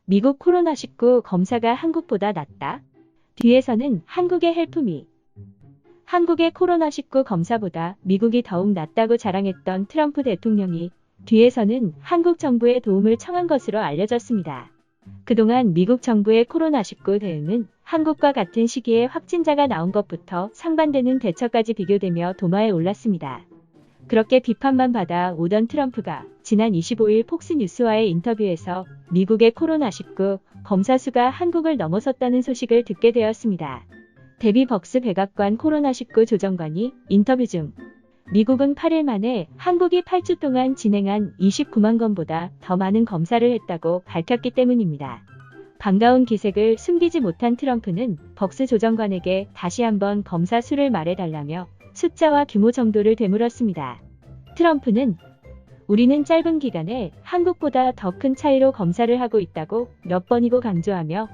미국 코로나19 검사가 한국보다 낫다. 뒤에서는 한국의 헬프미. 한국의 코로나19 검사보다 미국이 더욱 낫다고 자랑했던 트럼프 대통령이 뒤에서는 한국 정부의 도움을 청한 것으로 알려졌습니다. 그동안 미국 정부의 코로나19 대응은 한국과 같은 시기에 확진자가 나온 것부터 상반되는 대처까지 비교되며 도마에 올랐습니다. 그렇게 비판만 받아 오던 트럼프가 지난 25일 폭스뉴스와의 인터뷰에서 미국의 코로나19 검사 수가 한국을 넘어섰다는 소식을 듣게 되었습니다. 데비 벅스 백악관 코로나19 조정관이 인터뷰 중 미국은 8일 만에 한국이 8주 동안 진행한 29만 건보다 더 많은 검사를 했다고 밝혔기 때문입니다. 반가운 기색을 숨기지 못한 트럼프는 벅스 조정관에게 다시 한번 검사 수를 말해달라며 숫자와 규모 정도를 되물었습니다. 트럼프는 우리는 짧은 기간에 한국보다 더 큰 차이로 검사를 하고 있다고 몇 번이고 강조하며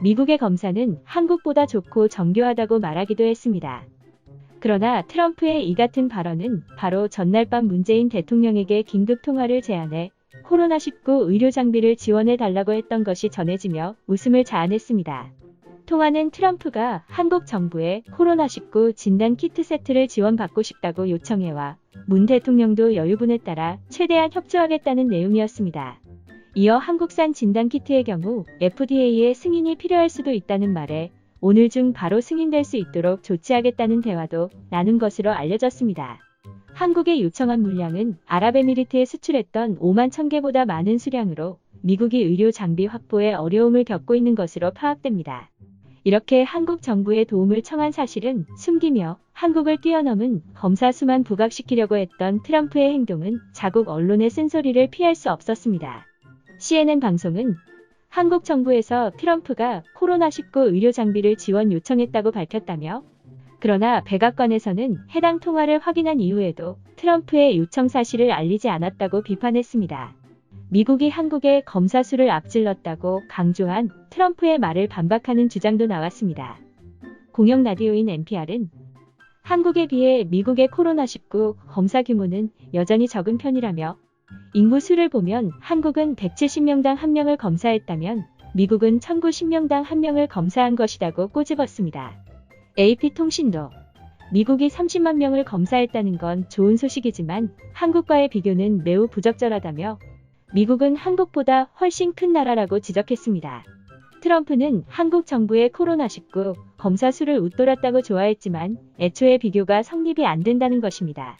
미국의 검사는 한국보다 좋고 정교하다고 말하기도 했습니다. 그러나 트럼프의 이 같은 발언은 바로 전날 밤 문재인 대통령에게 긴급 통화를 제안해 코로나19 의료 장비를 지원해 달라고 했던 것이 전해지며 웃음을 자아냈습니다. 통화는 트럼프가 한국 정부에 코로나19 진단 키트 세트를 지원받고 싶다고 요청해와 문 대통령도 여유분에 따라 최대한 협조하겠다는 내용이었습니다. 이어 한국산 진단 키트의 경우 FDA의 승인이 필요할 수도 있다는 말에 오늘 중 바로 승인될 수 있도록 조치하겠다는 대화도 나눈 것으로 알려졌습니다. 한국에 요청한 물량은 아랍에미리트에 수출했던 5만 1000개보다 많은 수량으로 미국이 의료 장비 확보에 어려움을 겪고 있는 것으로 파악됩니다. 이렇게 한국 정부의 도움을 청한 사실은 숨기며 한국을 뛰어넘은 검사 수만 부각시키려고 했던 트럼프의 행동은 자국 언론의 쓴소리를 피할 수 없었습니다. CNN 방송은 한국 정부에서 트럼프가 코로나19 의료 장비를 지원 요청했다고 밝혔다며 그러나 백악관에서는 해당 통화를 확인한 이후에도 트럼프의 요청 사실을 알리지 않았다고 비판했습니다. 미국이 한국의 검사 수를 앞질렀다고 강조한 트럼프의 말을 반박하는 주장도 나왔습니다. 공영 라디오인 NPR은 한국에 비해 미국의 코로나19 검사 규모는 여전히 적은 편이라며 인구 수를 보면 한국은 170명당 1명을 검사했다면 미국은 1090명당 1명을 검사한 것이라고 꼬집었습니다. AP통신도 미국이 30만 명을 검사했다는 건 좋은 소식이지만 한국과의 비교는 매우 부적절하다며 미국은 한국보다 훨씬 큰 나라라고 지적했습니다. 트럼프는 한국 정부의 코로나19 검사 수를 웃돌았다고 좋아했지만 애초에 비교가 성립이 안 된다는 것입니다.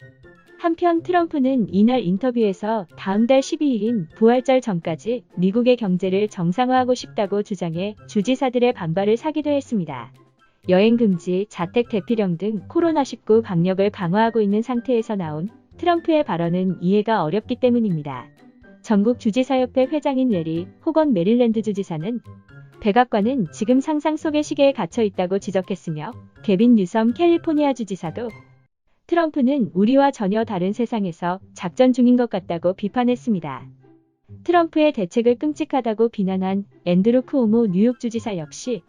한편 트럼프는 이날 인터뷰에서 다음 달 12일인 부활절 전까지 미국의 경제를 정상화하고 싶다고 주장해 주지사들의 반발을 사기도 했습니다. 여행 금지, 자택 대피령 등 코로나19 방역을 강화하고 있는 상태에서 나온 트럼프의 발언은 이해가 어렵기 때문입니다. 전국 주지사협회 회장인 레리 호건 메릴랜드 주지사는 백악관은 지금 상상 속의 시계에 갇혀 있다고 지적했으며 개빈 뉴섬 캘리포니아 주지사도 트럼프는 우리와 전혀 다른 세상에서 작전 중인 것 같다고 비판했습니다. 트럼프의 대책을 끔찍하다고 비난한 앤드루 쿠오모 뉴욕 주지사 역시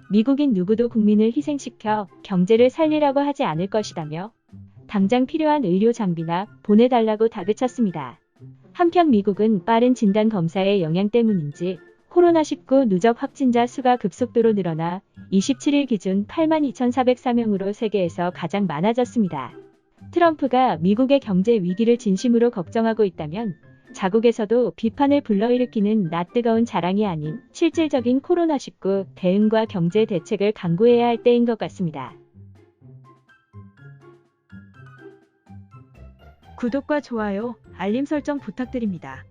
미국인 누구도 국민을 희생시켜 경제를 살리라고 하지 않을 것이다며 당장 필요한 의료 장비나 보내달라고 다그쳤습니다. 한편 미국은 빠른 진단 검사의 영향 때문인지 코로나19 누적 확진자 수가 급속도로 늘어나 27일 기준 82,404명으로 세계에서 가장 많아졌습니다. 트럼프가 미국의 경제 위기를 진심으로 걱정하고 있다면 자국에서도 비판을 불러일으키는 낯뜨거운 자랑이 아닌 실질적인 코로나19 대응과 경제 대책을 강구해야 할 때인 것 같습니다. 구독과 좋아요, 알림 설정 부탁드립니다.